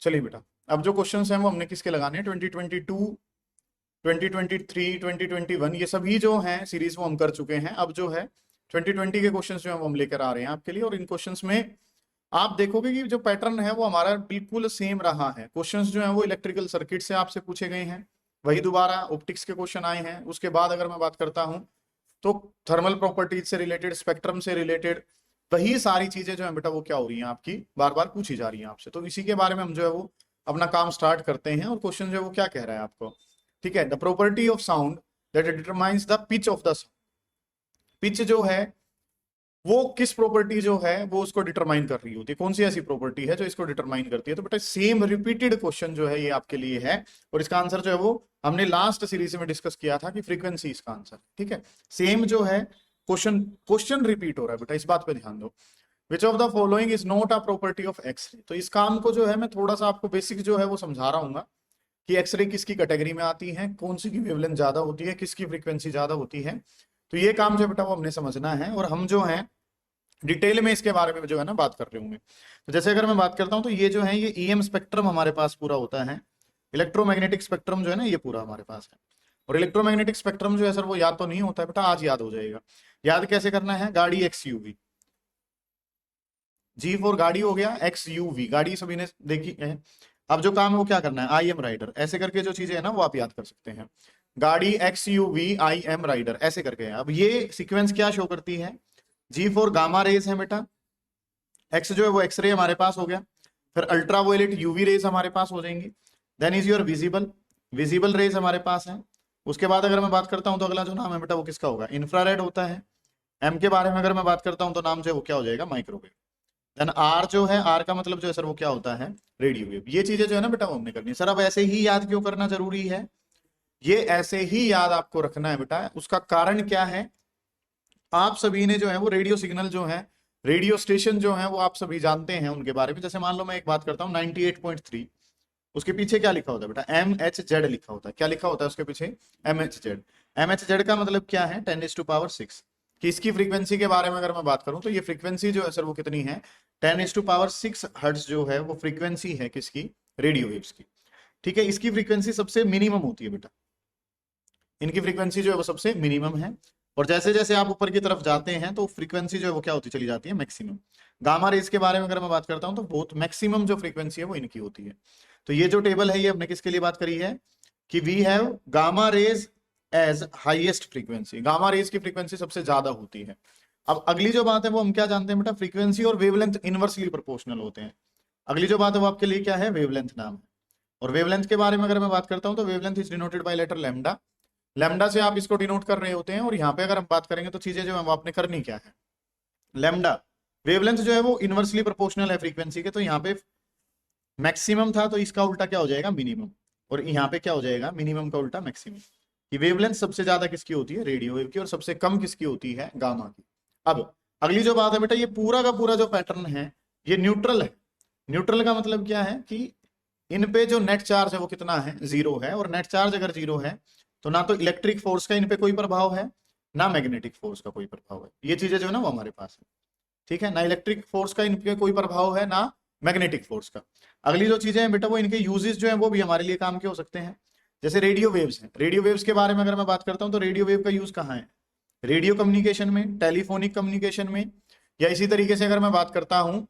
चलिए बेटा, अब जो क्वेश्चन हैं वो हमने किसके लगाने हैं, 2022, 2023, 2021, ये सभी जो हैं सीरीज वो हम कर चुके हैं। अब जो है 2020 के क्वेश्चन जो है वो हम लेकर आ रहे हैं आपके लिए, और इन क्वेश्चंस में आप देखोगे कि जो पैटर्न है वो हमारा बिल्कुल सेम रहा है। क्वेश्चंस जो हैं वो इलेक्ट्रिकल सर्किट से आपसे पूछे गए हैं, वही दोबारा ऑप्टिक्स के क्वेश्चन आए हैं। उसके बाद अगर मैं बात करता हूं तो थर्मल प्रॉपर्टीज से रिलेटेड, स्पेक्ट्रम से रिलेटेड, वही सारी चीजें जो है बेटा वो क्या हो रही हैं आपकी, बार बार पूछी जा रही हैं आपसे। तो इसी के बारे में हम जो है वो अपना काम स्टार्ट करते हैं। और क्वेश्चन जो है वो क्या कह रहा है आपको, ठीक है, the property of sound that determines the pitch of the sound. Pitch जो है वो किस प्रॉपर्टी जो है वो उसको डिटरमाइन कर रही होती है, कौन सी ऐसी प्रॉपर्टी है जो इसको डिटरमाइन करती है। तो बेटा सेम रिपीटेड क्वेश्चन जो है ये आपके लिए है, और इसका आंसर जो है वो हमने लास्ट सीरीज में डिस्कस किया था कि फ्रीक्वेंसी इसका आंसर, ठीक है। सेम जो है क्वेश्चन रिपीट हो रहा है बेटा, इस बात पे ध्यान दो। Which of the following is not a property of X ray. तो इस काम को जो है मैं थोड़ा सा आपको बेसिक जो है वो समझा रहा हूँ कि एक्सरे किसकी कैटेगरी में आती है, कौन सी की वेवलेंथ ज्यादा होती है, किसकी फ्रीक्वेंसी ज्यादा होती है। तो ये काम जो बेटा वो हमने समझना है, और हम जो है डिटेल में इसके बारे में जो है ना बात कर रहे होंगे। तो जैसे अगर मैं बात करता हूं तो ये जो है ये ईएम स्पेक्ट्रम हमारे पास पूरा होता है, इलेक्ट्रोमैग्नेटिक स्पेक्ट्रम जो है ना ये पूरा हमारे पास है। और इलेक्ट्रोमैग्नेटिक स्पेक्ट्रम जो है सर वो याद तो नहीं होता है बेटा, आज याद हो जाएगा। याद कैसे करना है, गाड़ी XUV, G फॉर गाड़ी हो गया, XUV गाड़ी सभी ने देखी है। अब जो काम है वो क्या करना है, IM राइडर, ऐसे करके जो चीजें है ना वो आप याद कर सकते हैं। गाड़ी XUV IM राइडर ऐसे करके है। अब ये सीक्वेंस क्या शो करती है, G फॉर गामा रेज है बेटा, X जो है वो एक्सरे हमारे पास हो गया, फिर अल्ट्रावायलेट UV रेज हमारे पास हो जाएंगी, then is your visible rays हमारे पास है। उसके बाद अगर मैं बात करता हूं तो अगला जो नाम है बेटा वो किसका होगा, इंफ्रारेड होता है। M के बारे में अगर मैं बात करता हूं तो नाम जो है वो क्या हो जाएगा, माइक्रोवेव। देन R जो है, R का मतलब जो है सर वो क्या होता है, रेडियो वेव। ये चीजें जो है ना बेटा वो हमने करनी है। सर अब ऐसे ही याद क्यों करना जरूरी है, ये ऐसे ही याद आपको रखना है बेटा, उसका कारण क्या है, आप सभी ने जो है वो रेडियो सिग्नल जो है, रेडियो स्टेशन जो है वो आप सभी जानते हैं उनके बारे में। जैसे मान लो मैं एक बात करता हूँ 98.3, उसके पीछे क्या लिखा होता है बेटा, MHZ लिखा होता है। क्या लिखा होता है उसके पीछे, MHZ। MHZ का मतलब क्या है, 10⁻⁶। कि इसकी फ्रीक्वेंसी के बारे में अगर मैं बात करूं तो ये फ्रीक्वेंसी जो है सर वो कितनी है, 10⁻⁶ हर्ट्ज जो है वो फ्रीक्वेंसी है किसकी, रेडियो वेव्स की, ठीक है। इसकी फ्रीक्वेंसी सबसे मिनिमम होती है बेटा, इनकी फ्रीक्वेंसी जो है वो सबसे मिनिमम है। और जैसे जैसे आप ऊपर की तरफ जाते हैं तो फ्रीक्वेंसी जो है वो क्या होती चली जाती है, मैक्सिमम। गामा रेज के बारे में अगर मैं बात करता हूं तो बहुत मैक्सिमम जो फ्रीक्वेंसी है वो इनकी होती है। तो ये जो टेबल है ये हमने किसके लिए बात करी है, कि we have gamma rays as highest frequency, gamma rays की फ्रीक्वेंसी सबसे ज्यादा होती है। अब अगली जो बात है वो हम क्या जानते हैं बेटा, फ्रीक्वेंसी और वेवलेंथ इनवर्सली प्रोपोर्शनल होते हैं। अगली जो बात है वो आपके लिए क्या है, वेवलेंथ नाम है। और वेवलेंथ के बारे में अगर मैं बात करता हूं तो wavelength is denoted by letter lambda. Lambda से आप इसको डिनोट कर रहे होते हैं। और यहाँ पे अगर हम बात करेंगे तो चीजें जो है वो आपने करनी क्या है, लैम्डा वेवलेंथ जो है वो इनवर्सली प्रोपोर्शनल है फ्रीक्वेंसी के, तो यहाँ पे मैक्सिमम था तो इसका उल्टा क्या हो जाएगा, मिनिमम। और यहाँ पे क्या हो जाएगा, मिनिमम का उल्टा मैक्सिमम। कि वेवलेंथ सबसे ज्यादा किसकी होती है, रेडियो वेव की, और सबसे कम किसकी होती है, गामा की। अब अगली जो बात है बेटा, ये पूरा का पूरा जो पैटर्न है ये न्यूट्रल है। न्यूट्रल का मतलब क्या है कि इन पे जो नेट चार्ज है वो कितना है, 0 है। और नेट चार्ज अगर 0 है तो ना तो इलेक्ट्रिक फोर्स का इन पे कोई प्रभाव है, ना मैग्नेटिक फोर्स का कोई प्रभाव है। ये चीजें जो है ना वो हमारे पास है, ठीक है। ना इलेक्ट्रिक फोर्स का इन पे कोई प्रभाव है, ना मैग्नेटिक फोर्स का। अगली जो चीजें हैं बेटा वो इनके यूजेस जो है वो भी हमारे लिए काम के हो सकते हैं। जैसे रेडियो वेव्स हैं, रेडियो वेव्स के बारे में अगर मैं बात करता हूं तो रेडियो वेव का यूज कहाँ है, रेडियो कम्युनिकेशन में, टेलीफोनिक कम्युनिकेशन में, या इसी तरीके से अगर मैं बात करता हूं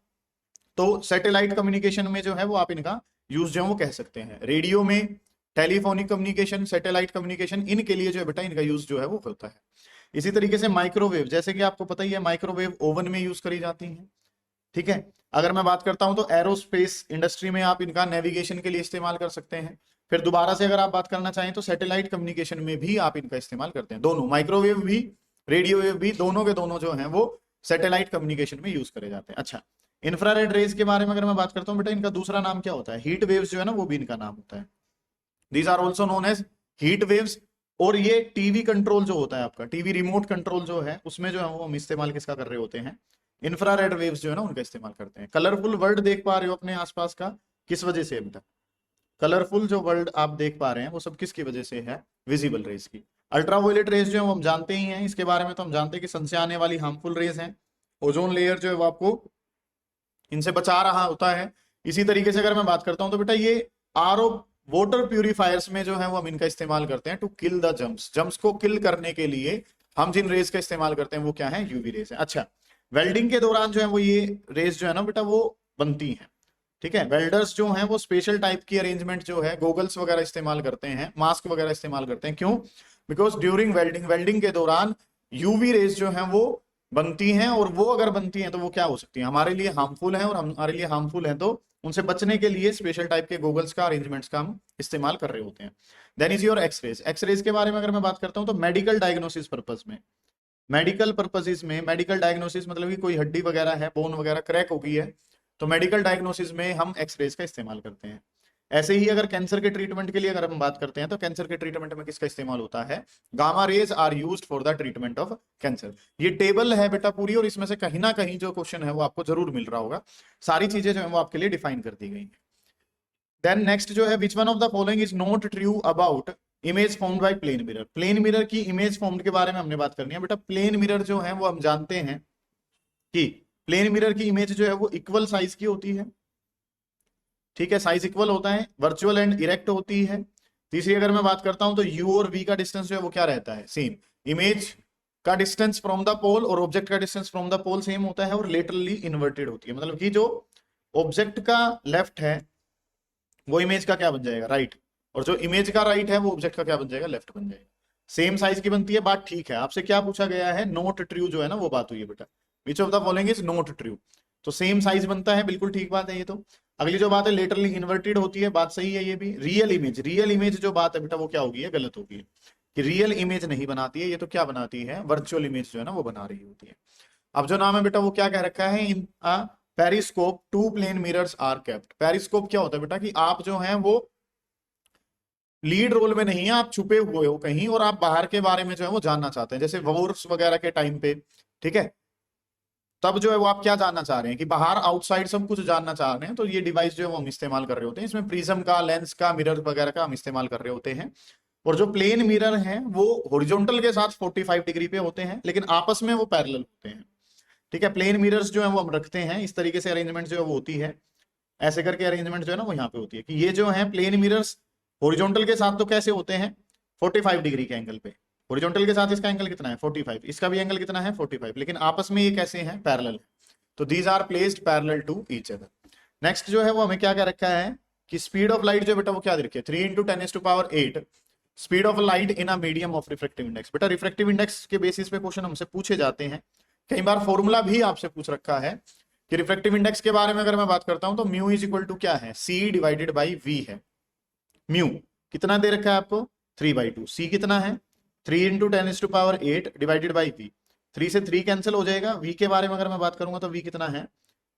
तो सैटेलाइट कम्युनिकेशन में जो है वो आप इनका यूज जो है वो कह सकते हैं। रेडियो में, टेलीफोनिक कम्युनिकेशन, सैटेलाइट कम्युनिकेशन, इनके लिए जो है बेटा इनका यूज जो है वो होता है। इसी तरीके से माइक्रोवेव, जैसे कि आपको पता ही है माइक्रोवेव ओवन में यूज करी जाती है, ठीक है। अगर मैं बात करता हूं तो एरोस्पेस इंडस्ट्री में आप इनका नेविगेशन के लिए इस्तेमाल कर सकते हैं। फिर दोबारा से अगर आप बात करना चाहें तो सैटेलाइट कम्युनिकेशन में भी आप इनका इस्तेमाल करते हैं। दोनों माइक्रोवेव भी, रेडियो वेव भी, दोनों के दोनों जो है वो सैटेलाइट कम्युनिकेशन में यूज करे जाते हैं। अच्छा, इंफ्रारेड रेज के बारे में अगर मैं बात करता हूँ बेटा, इनका दूसरा नाम क्या होता है, हीट वेव्स जो है ना वो भी इनका नाम होता है। These are also known as heat waves. और ये टीवी कंट्रोल जो होता है आपका, टीवी रिमोट कंट्रोल जो है उसमें जो है वो हम इस्तेमाल किसका कर रहे होते हैं, इंफ्रारेड वेव्स जो है ना उनका इस्तेमाल करते हैं। कलरफुल वर्ल्ड देख पा रहे हो अपने आसपास का, किस वजह से है बेटा, कलरफुल जो वर्ल्ड आप देख पा रहे हैं वो सब किसकी वजह से है, विजिबल रेज की। अल्ट्रावायलेट रेज जो है हम जानते ही हैं, इसके बारे में तो हम जानते हैं कि सन से आने वाली हार्मफुल रेज हैं। ओजोन लेयर जो है वो आपको इनसे बचा रहा होता है। इसी तरीके से अगर मैं बात करता हूं तो बेटा ये आरओ वाटर प्यूरिफायर्स में जो है वो हम इनका इस्तेमाल करते हैं to kill the germs, germs को किल करने के लिए हम जिन रेज का इस्तेमाल करते हैं वो क्या है, यूवी रेज है। अच्छा, वेल्डिंग के दौरान जो है वो ये रेज जो है ना बेटा वो बनती है, ठीक है। वेल्डर्स जो हैं वो स्पेशल टाइप की अरेंजमेंट जो है, गोगल्स वगैरह इस्तेमाल करते हैं, मास्क वगैरह इस्तेमाल करते हैं, क्यों? बिकॉज ड्यूरिंग वेल्डिंग, वेल्डिंग के दौरान यूवी रेज जो है वो बनती हैं, और वो अगर बनती हैं तो वो क्या हो सकती है, हमारे लिए हार्मफुल है, और हमारे लिए हार्मफुल है तो उनसे बचने के लिए स्पेशल टाइप के गोगल्स का, अरेंजमेंट्स का हम इस्तेमाल कर रहे होते हैं। Then is your X rays. X rays के बारे में अगर मैं बात करता हूँ तो मेडिकल डायग्नोसिस पर्पज में, मेडिकल पर्पसेस में, मेडिकल डायग्नोसिस मतलब कि कोई हड्डी वगैरह है, बोन वगैरह क्रैक हो गई है, तो मेडिकल डायग्नोसिस में हम एक्सरेज का इस्तेमाल करते हैं। ऐसे ही अगर कैंसर के ट्रीटमेंट के लिए अगर हम बात करते हैं तो कैंसर के ट्रीटमेंट में किसका इस्तेमाल होता है, gamma rays are used for the treatment of cancer. ये टेबल है बेटा पूरी, और इसमें से कहीं ना कहीं जो क्वेश्चन है वो आपको जरूर मिल रहा होगा, सारी चीजें जो है वो आपके लिए डिफाइन कर दी गई है। देन नेक्स्ट जो है, which one of the following is not true about image formed by plane mirror. Plane mirror की इमेज फॉर्म्ड के बारे में हमने बात करनी है बेटा। प्लेन मिरर जो है वो हम जानते हैं कि प्लेन मिरर की इमेज जो है वो इक्वल साइज की होती है, ठीक है, साइज इक्वल होता है, वर्चुअल एंड इरेक्ट होती है। तीसरी अगर मैं बात करता हूं तो यू और वी का डिस्टेंस जो है वो क्या रहता है, सेम। इमेज का डिस्टेंस फ्रॉम द पोल और ऑब्जेक्ट का distance from the pole same होता है, और लेटरली इन्वर्टेड होती है, मतलब कि जो ऑब्जेक्ट का लेफ्ट है वो इमेज का क्या बन जाएगा, राइट, और जो इमेज का राइट है वो ऑब्जेक्ट का क्या बन जाएगा, लेफ्ट बन जाएगा। सेम साइज की बनती है, बात ठीक है। आपसे क्या पूछा गया है, नॉट ट्रू जो है ना वो बात हुई है बेटा, विच of the following is not true, तो सेम साइज बनता है, बिल्कुल ठीक बात है ये तो। अगली जो बात है लेटरली इन्वर्टेड होती है, बात सही है ये भी। रियल इमेज, रियल इमेज जो बात है बेटा वो क्या होगी है, गलत होगी है, कि रियल इमेज नहीं बनाती है ये, तो क्या बनाती है, वर्चुअल इमेज जो है ना वो बना रही होती है। अब जो नाम है बेटा वो क्या कह रखा है, in periscope two plane mirrors are kept. Periscope क्या होता है बेटा, कि आप जो है वो लीड रोल में नहीं है, आप छुपे हुए हो कहीं, और आप बाहर के बारे में जो है वो जानना चाहते हैं, जैसे वॉर्स वगैरह के टाइम पे, ठीक है, तब जो है वो आप क्या जानना चाह रहे हैं, कि बाहर आउटसाइड सब कुछ जानना चाह रहे हैं, तो ये डिवाइस जो है वो हम इस्तेमाल कर रहे होते हैं। इसमें प्रिज्म का, लेंस का, मिरर वगैरह का हम इस्तेमाल कर रहे होते हैं। और जो प्लेन मिरर हैं वो हॉरिजॉन्टल के साथ 45 डिग्री पे होते हैं, लेकिन आपस में वो पैरेलल होते हैं, ठीक है। प्लेन मिरर्स जो है वो हम रखते हैं इस तरीके से, अरेंजमेंट जो है वो होती है, ऐसे करके अरेंजमेंट जो है ना वो यहाँ पे होती है, कि ये जो है प्लेन मिरर्स हॉरिजॉन्टल के साथ तो कैसे होते हैं, 45 डिग्री के एंगल पे। हॉरिजॉन्टल के साथ इसका एंगल कितना है, 45, इसका भी एंगल कितना है, 45, लेकिन आपस में ये कैसे हैं, पैरेलल। तो these are placed parallel to each other. Next जो है वो हमें क्या क्या रखा है, कि स्पीड ऑफ लाइट जो बेटा वो क्या दे रखी है, 3 × 10⁸ speed of light in a medium of refractive index. बेटा रिफ्रेक्टिव इंडेक्स के बेसिस पे क्वेश्चन हमसे पूछे जाते हैं, कई बार फॉर्मूला भी आपसे पूछ रखा है, कि रिफ्रेक्टिव इंडेक्स के बारे में अगर मैं बात करता हूं तो म्यू इज इक्वल टू क्या है, सी डिवाइडेड बाई वी है। म्यू कितना दे रखा है आपको, 3/2। सी कितना है, 3 × 10⁸ डिवाइडेड बाई वी। 3 से 3 कैंसिल हो जाएगा। वी के बारे में अगर मैं बात करूंगा तो वी कितना है,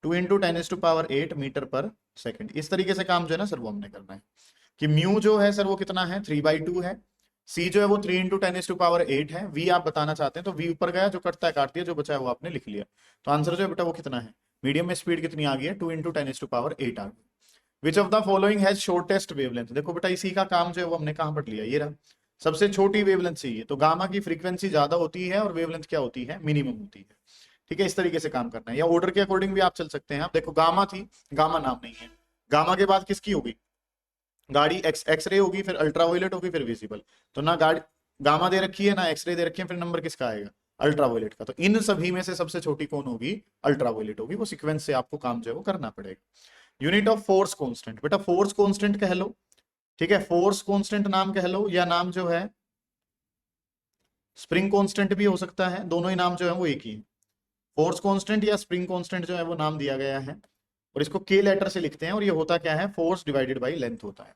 2 × 10⁸ मीटर पर सेकंड। इस तरीके से काम जो है ना सर वो हमने करना है, कि म्यू जो है सर वो कितना है, 3/2 है। सी जो है वो 3 × 10⁸ है। वी आप बताना चाहते हैं तो वी ऊपर गया, जो कटता है काट दिया, जो बचा है वो आपने लिख लिया। तो आंसर जो है बेटा वो कितना है, मीडियम में स्पीड कितनी आ गई है, 2 × 10⁸ आ गई। विच of the following has shortest wavelength. देखो बेटा इसी का काम जो है वो हमने कहां पर लिया, ये रहा, सबसे छोटी वेवलेंथ चाहिए, तो गामा की फ्रीक्वेंसी ज्यादा होती है और वेवलेंथ क्या होती है, मिनिमम होती है, ठीक है। इस तरीके से काम करना है, या ऑर्डर के अकॉर्डिंग भी आप चल सकते हैं। आप देखो गामा थी, गामा नाम नहीं है, गामा के बाद किसकी होगी, गाड़ी एक्सरे होगी, फिर अल्ट्रावायलेट होगी, फिर विजिबल। तो ना गाड़ी गामा दे रखी है ना एक्सरे दे रखी है, फिर नंबर किसका आएगा, अल्ट्रावायलेट का। तो इन सभी में से सबसे छोटी कौन होगी, अल्ट्रावायलेट होगी। वो सीक्वेंस से आपको काम जो है वो करना पड़ेगा। यूनिट ऑफ फोर्स कांस्टेंट, बेटा फोर्स कांस्टेंट कह लो, ठीक है, फोर्स कांस्टेंट नाम कह लो, या नाम जो है स्प्रिंग कांस्टेंट भी हो सकता है, दोनों ही नाम जो है वो एक ही है। फोर्स कांस्टेंट या स्प्रिंग कांस्टेंट जो है वो नाम दिया गया है, और इसको के लेटर से लिखते हैं, और ये होता क्या है, फोर्स डिवाइडेड बाई लेंथ होता है।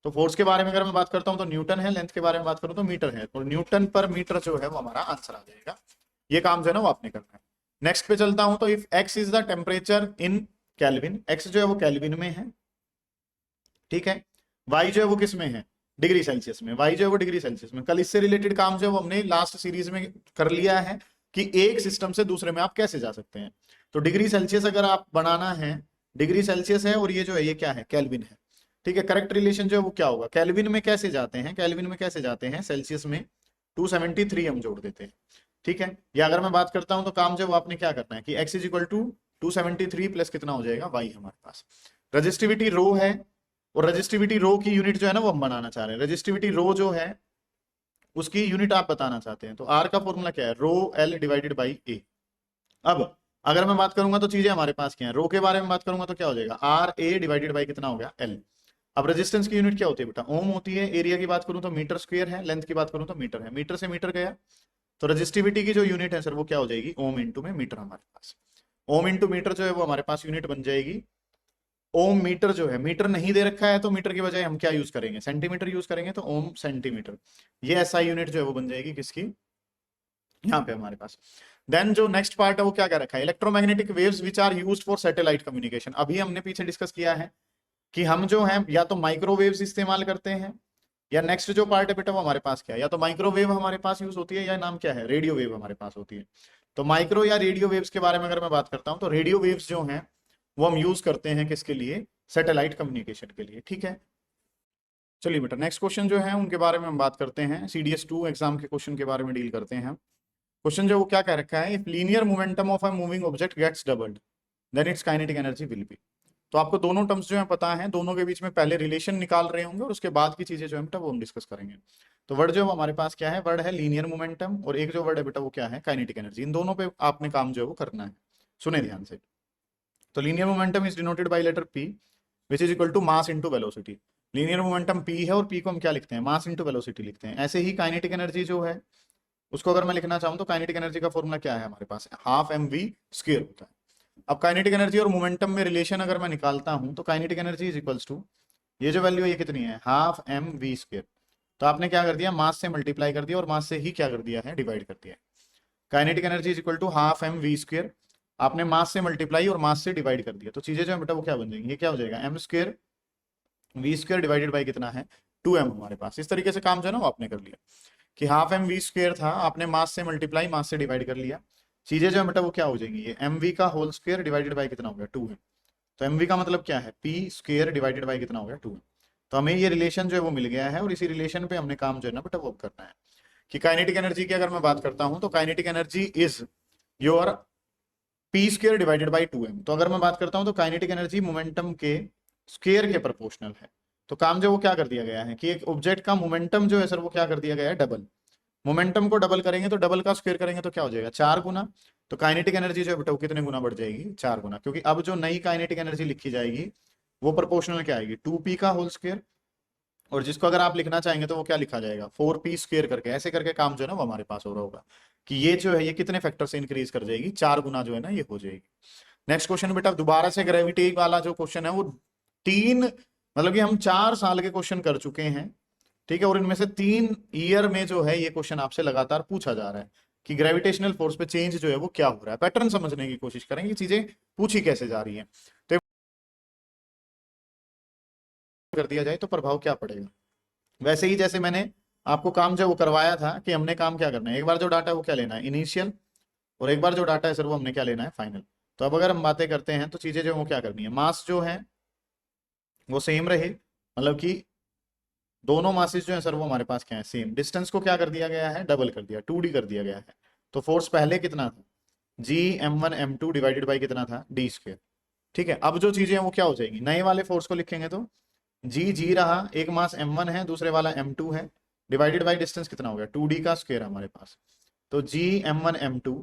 तो फोर्स के बारे में अगर मैं बात करता हूं तो न्यूटन है, लेंथ के बारे में बात करूं तो मीटर है, तो न्यूटन पर मीटर जो है वो हमारा आंसर आ जाएगा। ये काम जो है ना वो आपने करना है। नेक्स्ट पे चलता हूं, तो if x is the temperature in kelvin, x जो है वो केल्विन में है, ठीक है। वाई जो है वो किस में है, डिग्री सेल्सियस में, वाई जो है वो डिग्री सेल्सियस में। कल इससे रिलेटेड काम जो है वो हमने लास्ट सीरीज में कर लिया है, कि एक सिस्टम से दूसरे में आप कैसे जा सकते हैं। तो डिग्री सेल्सियस अगर आप बनाना है, डिग्री सेल्सियस है और ये जो है ये क्या है, केल्विन है, ठीक है। करेक्ट रिलेशन जो है वो क्या होगा, केल्विन में कैसे जाते हैं, केल्विन में कैसे जाते हैं, सेल्सियस में 273 हम जोड़ देते हैं, ठीक है। या अगर मैं बात करता हूं तो काम जो आपने क्या करना है, कि x is equal to 273 plus कितना हो जाएगा y हमारे पास। रजिस्टिविटी रो है, और रजिस्टिविटी रो की यूनिट जो है ना वो हम बनाना चाह रहे हैं। रजिस्टिविटी रो जो है उसकी यूनिट आप बताना चाहते हैं, तो आर का फॉर्मूला क्या है, रो एल डिवाइडेड बाई ए। अब अगर मैं बात करूंगा तो चीजें हमारे पास क्या है, रो के बारे में बात करूंगा तो क्या हो जाएगा, आर ए डिवाइडेड बाई कितना हो गया, एल। अब रेजिस्टेंस की यूनिट क्या होती है बेटा, ओम होती है। एरिया की बात करूं तो मीटर स्क्वायर है, लेंथ की बात करूं तो मीटर है, मीटर से मीटर गया, तो रजिस्टिविटी की जो यूनिट है सर वो क्या हो जाएगी, ओम इंटू में मीटर हमारे पास। ओम इंटू मीटर जो है वो हमारे पास यूनिट बन जाएगी ओम। मीटर जो है, मीटर नहीं दे रखा है तो मीटर की बजाय हम क्या यूज करेंगे, सेंटीमीटर यूज करेंगे, तो ओम सेंटीमीटर। ये एसआई यूनिट जो है वो बन जाएगी किसकी, यहाँ पे हमारे पास। देन जो नेक्स्ट पार्ट है वो क्या क्या रखा है, electromagnetic waves which are used for satellite communication. अभी हमने पीछे डिस्कस किया है कि हम जो है या तो माइक्रोवेव्स इस्तेमाल करते हैं, या नेक्स्ट जो पार्ट है बेटा वो हमारे पास क्या है, या तो माइक्रोवेव हमारे पास यूज होती है, या नाम क्या है, रेडियो वेव हमारे पास होती है। तो माइक्रो या रेडियो वेव्स के बारे में अगर मैं बात करता हूं तो रेडियो वेव्स जो हैं वो हम यूज करते हैं किसके लिए, सैटेलाइट कम्युनिकेशन के लिए, ठीक है। चलिए बेटा नेक्स्ट क्वेश्चन जो है उनके बारे में हम बात करते हैं, सीडीएस 2 एग्जाम के क्वेश्चन के बारे में डील करते हैं। क्वेश्चन जो वो क्या कह रखा है, if linear momentum of a moving object gets doubled then its kinetic energy will be. तो आपको दोनों टर्म्स जो है पता है, दोनों के बीच में पहले रिलेशन निकाल रहे होंगे और उसके बाद की चीजें जो है बेटा वो हम डिस्कस करेंगे। तो वर्ड जो हमारे पास क्या है, वर्ड है लीनियर मोमेंटम, और एक जो वर्ड है बेटा वो क्या है, काइनेटिक एनर्जी। इन दोनों पे आपने काम जो है वो करना है, सुने ध्यान से। तो linear momentum is denoted by letter P which is equal to mass into velocity. Linear momentum P है और पी को हम क्या लिखते हैं, मास इंटू वेलोसिटी लिखते हैं। ऐसे ही काइनेटिक एनर्जी जो है उसको अगर मैं लिखना चाहूं तो काइनेटिक एनर्जी का फॉर्मूला क्या है हमारे पास, हाफ एम वी स्क्वायर होता है। अब काइनेटिक एनर्जी और मोमेंटम में रिलेशन अगर मैं निकालता हूं तो kinetic energy is equals to, ये जो वैल्यू है ये कितनी है, हाफ एम वी स्क्वायर। तो आपने क्या कर दिया, मास से मल्टीप्लाई कर दिया और मास से ही क्या कर दिया है, डिवाइड कर दिया है। Kinetic energy is equal to half M V square, आपने मास से मल्टीप्लाई और मास से डिवाइड कर दिया, तो चीजें जो है बेटा वो क्या बन जाएंगी, ये क्या हो जाएगा, M square V square divided by कितना है, 2m हमारे पास। इस तरीके से काम जो है ना वो आपने कर लिया कि हाफ एम वी स्क्वायर था, आपने मास से मल्टीप्लाई मास से डिवाइड कर लिया, चीजें जो है बेटा वो क्या हो जाएंगी, ये एम वी का होल स्क्वायर डिवाइडेड बाई कितना हो गया, 2m। तो एम वी का मतलब क्या है, पी स्क्वायर डिवाइडेड बाई कितना हो गया, 2m। तो हमें ये रिलेशन जो है वो मिल गया है, और इसी रिलेशन पे हमने काम जो है ना बेटा वो करना है कि काइनेटिक एनर्जी की अगर मैं बात करता हूं तो kinetic energy is your P square divided by 2m। तो अगर मैं बात करता हूं तो काइनेटिक एनर्जी मोमेंटम के स्क्वायर के प्रोपोर्शनल है। तो काम जो वो क्या कर दिया गया है कि एक ऑब्जेक्ट का मोमेंटम जो है सर वो क्या कर दिया गया है, डबल। मोमेंटम को डबल करेंगे तो डबल का स्क्वायर करेंगे तो क्या हो जाएगा, 4 गुना। तो काइनेटिक एनर्जी जो है बेटा वो कितने गुना बढ़ जाएगी, 4 गुना, क्योंकि अब जो नई काइनेटिक एनर्जी लिखी जाएगी वो प्रोपोर्शनल क्या आएगी, 2p का होल स्क्वायर, और जिसको अगर आप लिखना चाहेंगे तो वो क्या लिखा जाएगा, 4p स्क्वायर करके। ऐसे करके काम जो है ना वो हमारे पास हो रहा होगा कि ये जो है ये कितने फैक्टर से इंक्रीज कर जाएगी, 4 गुना जो है ना ये हो जाएगी। नेक्स्ट क्वेश्चन बेटा दोबारा से ग्रेविटी वाला जो क्वेश्चन है वो 3, मतलब कि हम 4 साल के क्वेश्चन कर चुके हैं, ठीक है, और इनमें से 3 ईयर में जो है ये क्वेश्चन आपसे लगातार पूछा जा रहा है कि ग्रेविटेशनल फोर्स पे चेंज जो है वो क्या हो रहा है। पैटर्न समझने की कोशिश करेंगे, चीजें पूछी कैसे जा रही हैं, तो कर दिया जाए तो प्रभाव क्या पड़ेगा। वैसे ही जैसे मैंने आपको काम जो वो करवाया था कि हमने काम क्या करना है, एक बार जो डाटा है वो क्या लेना है, इनिशियल, और एक बार जो डाटा है सर वो हमने क्या लेना है, फाइनल। तो अब अगर हम बातें करते हैं तो चीजें जो वो क्या करनी है, मास जो है वो सेम रहे, मतलब कि दोनों मासेस जो है सर वो हमारे पास क्या है, सेम। डिस्टेंस को क्या कर दिया गया है, डबल कर दिया, 2d कर दिया गया है। तो फोर्स पहले कितना था, जी m1 m2 डिवाइडेड बाई कितना था, डी स्क्वायर, ठीक है। अब जो चीजें हैं वो क्या हो जाएगी, नए वाले फोर्स को लिखेंगे तो जी रहा, एक मास m1 है दूसरे वाला m2 है, डिवाइडेड बाई डिस्टेंस कितना हो गया, 2d का स्क्वायर हमारे पास। तो जी m1 m2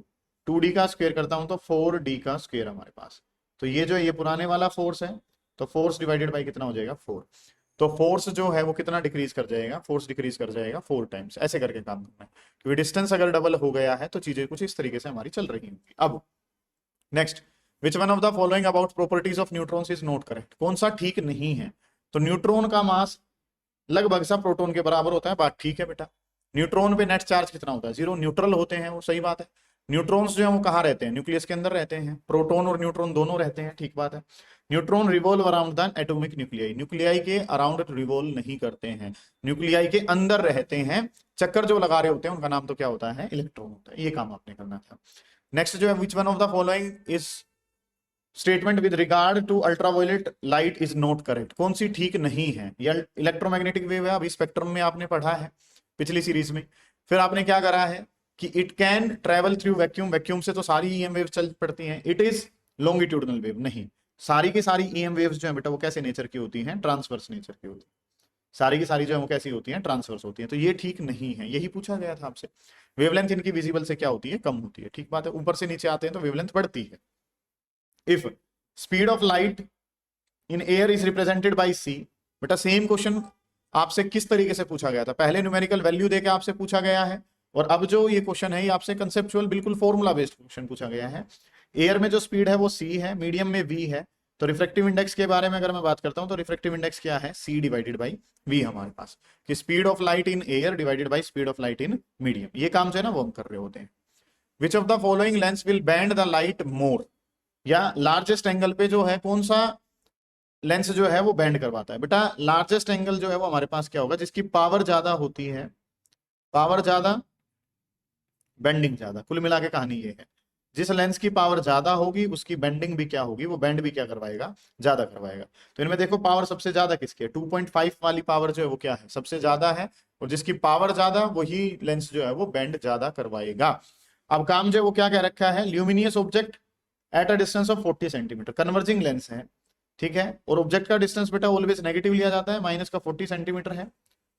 2d का स्क्वायर करता हूं तो 4d का स्क्वायर हमारे पास। तो ये जो ये पुराने वाला फोर्स है, तो फोर्स डिवाइडेड बाई कितना हो जाएगा, 4। तो फोर्स जो है वो कितना डिक्रीज कर जाएगा, फोर्स डिक्रीज कर जाएगा 4 टाइम्स। ऐसे करके काम करना है, क्योंकि डिस्टेंस अगर डबल हो गया है तो चीजें कुछ इस तरीके से हमारी चल रही होंगी। अब next, which one of the following about properties of neutrons is not correct, कौन सा ठीक नहीं है। तो न्यूट्रॉन का मास लगभग सा प्रोटॉन के बराबर होता है, बात ठीक है बेटा। न्यूट्रॉन पे नेट चार्ज कितना होता है, 0, न्यूट्रल होते हैं वो, सही बात है। न्यूट्रॉन्स जो है वो कहाँ रहते हैं, न्यूक्लियस के अंदर रहते हैं, प्रोटॉन और न्यूट्रॉन दोनों रहते हैं, ठीक बात है। Neutron revolve around the atomic nuclei, nuclei के अराउंड रिवॉल्व नहीं करते हैं, न्यूक्लियाई के अंदर रहते हैं। चक्कर जो लगा रहे होते हैं उनका नाम तो क्या होता है, इलेक्ट्रॉन होता है। ये काम आपने करना था। नेक्स्ट जो है, which one of the following is statement with regard to ultraviolet light is not correct, कौन सी ठीक नहीं है। ये इलेक्ट्रोमैग्नेटिक वेव है, अभी स्पेक्ट्रम में आपने पढ़ा है पिछली सीरीज में। फिर आपने क्या करा है कि it can travel through vacuum, vacuum से तो सारी ईएम वेव चल पड़ती हैं, इट इज लॉन्गिट्यूडनल वेव नहीं। सारी की सारी ईएम वेव्स जो है बेटा वो कैसे नेचर की होती हैं, ट्रांसवर्स नेचर की होती है, सारी की सारी जो है वो कैसी होती हैं, ट्रांसवर्स होती हैं। तो ये ठीक नहीं है, यही पूछा गया था आपसे। वेवलेंथ इनकी विजिबल से क्या होती है, कम होती है, ठीक बात है। ऊपर से नीचे आते हैं तो वेवलेंथ बढ़ती है। If speed of light in air is represented by C, बेटा सेम क्वेश्चन आपसे किस तरीके से पूछा गया था, पहले न्यूमेरिकल वैल्यू देके आपसे पूछा गया है, और अब जो ये क्वेश्चन है ये आपसे कंसेप्चुअल बिल्कुल फॉर्मूला बेस्ड क्वेश्चन पूछा गया है। एयर में जो स्पीड है वो सी है, मीडियम में वी है, तो रिफ्रेक्टिव इंडेक्स के बारे में अगर मैं बात करता हूं तो रिफ्रेक्टिव इंडेक्स क्या है, सी डिवाइडेड बाई वी हमारे पास, कि speed of light in air divided by speed of light in medium. ये काम जो है ना वो हम कर रहे होते हैं। Which of the following lens will bend the light more, या लार्जेस्ट एंगल पे जो है कौन सा लेंस जो है वो बैंड करवाता है। बेटा लार्जेस्ट एंगल जो है वो हमारे पास क्या होगा, जिसकी पावर ज्यादा होती है, पावर ज्यादा बेंडिंग ज्यादा, कुल मिला के कहानी ये है, जिस लेंस की पावर ज्यादा होगी उसकी बेंडिंग भी क्या होगी, वो बेंड भी क्या करवाएगा, ज्यादा करवाएगा। तो इनमें देखो पावर सबसे ज्यादा किसकी है, 2.5 वाली पावर जो है वो क्या है, सबसे ज्यादा है, और जिसकी पावर ज्यादा वही लेंस जो है वो बेंड ज्यादा करवाएगा। अब काम जो है वो क्या कह रखा है, luminous object at a distance of 40 centimetre, converging lens है, ठीक है, और ऑब्जेक्ट का डिस्टेंस बेटा ऑलवेज नेगेटिव लिया जाता है, माइनस का 40 सेंटीमीटर है।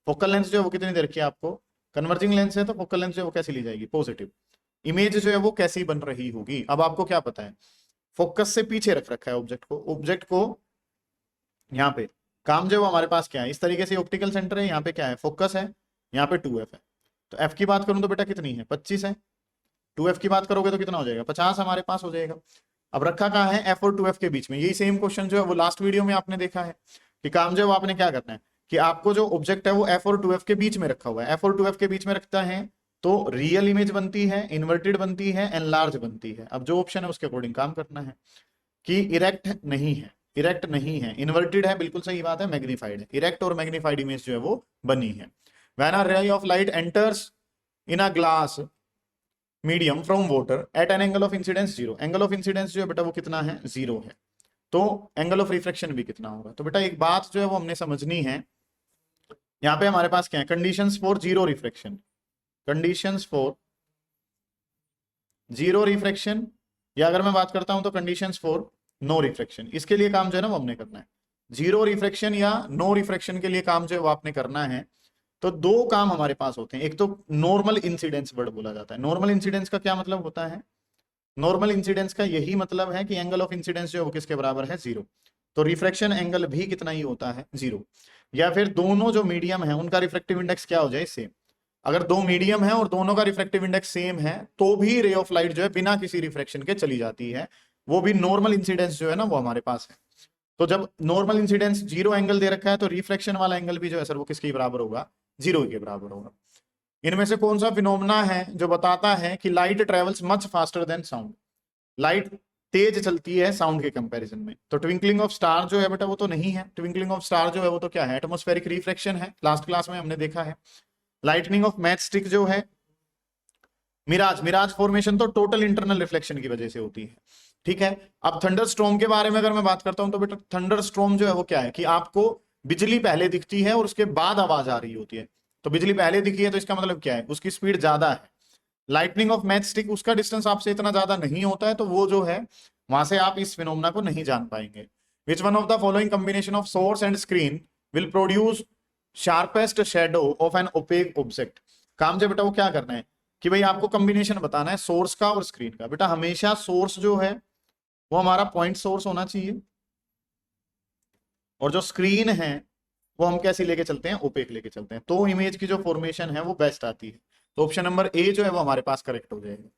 फोकल लेंस जो है वो कितनी दे रखी है आपको, कन्वर्जिंग लेंस है तो फोकल लेंस जो है वो कैसी ली जाएगी, पॉजिटिव। इमेज जो है वो कैसी बन रही होगी, अब आपको क्या पता है, फोकस से पीछे रख रखा है ऑब्जेक्ट को, ऑब्जेक्ट को यहाँ पे, काम जो है वो हमारे पास क्या है, इस तरीके से ऑप्टिकल सेंटर है, यहाँ पे क्या है, फोकस है, यहाँ पे 2f है, तो f की बात करूं तो बेटा कितनी है, 25 है, 2f की बात करोगे तो कितना हो जाएगा, 50 हमारे पास हो जाएगा। अब रखा कहाँ है, f और 2f के बीच में। यही सेम क्वेश्चन जो है वो लास्ट वीडियो में आपने देखा है, कि काम जो है वो आपने क्या करना है, कि आपको जो ऑब्जेक्ट है वो f और 2f के बीच में रखा हुआ है, f और 2f के बीच में रखता है तो रियल इमेज बनती है, इन्वर्टेड बनती है, एनलार्ज बनती है। अब जो ऑप्शन है उसके अकॉर्डिंग काम करना है, कि इरेक्ट नहीं है, इरेक्ट नहीं है, इन्वर्टेड है, बिल्कुल सही बात है, मैग्नीफाइड है, इरेक्ट और मैग्नीफाइड इमेज जो है वो बनी है। When a ray of light enters in a glass medium from water at an angle of incidence 0, angle of incidence जो है बेटा वो कितना है, 0 है, तो एंगल ऑफ रिफ्लेक्शन भी कितना होगा। तो बेटा एक बात जो है वो हमने समझनी है, यहाँ पे हमारे पास क्या है, conditions for zero reflection, conditions for zero reflection, या अगर मैं बात करता हूं तो कंडीशंस फॉर नो रिफ्लेक्शन। इसके लिए काम जो है ना वो हमने करना है, जीरो रिफ्लेक्शन या नो रिफ्लेक्शन के लिए काम जो है वो आपने करना है। तो दो काम हमारे पास होते हैं, एक तो नॉर्मल इंसिडेंस वर्ड बोला जाता है। नॉर्मल इंसिडेंस का क्या मतलब होता है, नॉर्मल इंसिडेंस का यही मतलब है कि एंगल ऑफ इंसिडेंस जो है वो किसके बराबर है, 0, तो रिफ्रैक्शन एंगल भी कितना ही होता है, 0। या फिर दोनों जो मीडियम है उनका रिफ्रैक्टिव इंडेक्स क्या हो जाए, सेम। अगर दो मीडियम है और दोनों का रिफ्रैक्टिव इंडेक्स सेम है तो भी रे ऑफ लाइट जो है बिना किसी रिफ्रैक्शन के चली जाती है, वो भी नॉर्मल इंसिडेंस जो है ना वो हमारे पास है। तो जब नॉर्मल इंसिडेंस 0 एंगल दे रखा है तो रिफ्रैक्शन वाला एंगल भी जो है सर वो किसके बराबर होगा, 0 के बराबर होगा। इनमें से कौन सा फिनोमेना है जो बताता है कि light travels much faster than sound, light तेज चलती है साउंड के कंपैरिजन में। तो ट्विंकलिंग ऑफ स्टार जो है बेटा वो तो नहीं है, ट्विंकलिंग ऑफ स्टार जो है वो तो क्या है, एटमॉस्फेरिक रिफ्रैक्शन है, लास्ट क्लास में हमने देखा है। लाइटनिंग ऑफ मैच स्टिक जो है, मिराज, मिराज फॉर्मेशन तो टोटल इंटरनल रिफ्लेक्शन की वजह से होती है, ठीक है। अब थंडर स्ट्रॉम के बारे में अगर मैं बात करता हूं तो बेटा थंडर स्ट्रॉम जो है वो क्या है, कि आपको बिजली पहले दिखती है और उसके बाद आवाज आ रही होती है। तो बिजली पहले दिखी है तो इसका मतलब क्या है, उसकी स्पीड ज्यादा है। लाइटनिंग ऑफ मैच स्टिक, उसका डिस्टेंस आपसे इतना ज्यादा नहीं होता है, तो वो जो है वहां से आप इस फिनोमेना को नहीं जान पाएंगे। विच one of the following combination of source and screen will produce sharpest shadow of an opaque object. काम जो बेटा वो क्या करना है, कि भाई आपको कॉम्बिनेशन बताना है सोर्स का और स्क्रीन का। बेटा हमेशा सोर्स जो है वो हमारा पॉइंट सोर्स होना चाहिए, और जो स्क्रीन है वो हम कैसी लेके चलते हैं, ओपेक लेके चलते हैं, तो इमेज की जो फॉर्मेशन है वो बेस्ट आती है। तो ऑप्शन नंबर ए जो है वो हमारे पास करेक्ट हो जाएगा।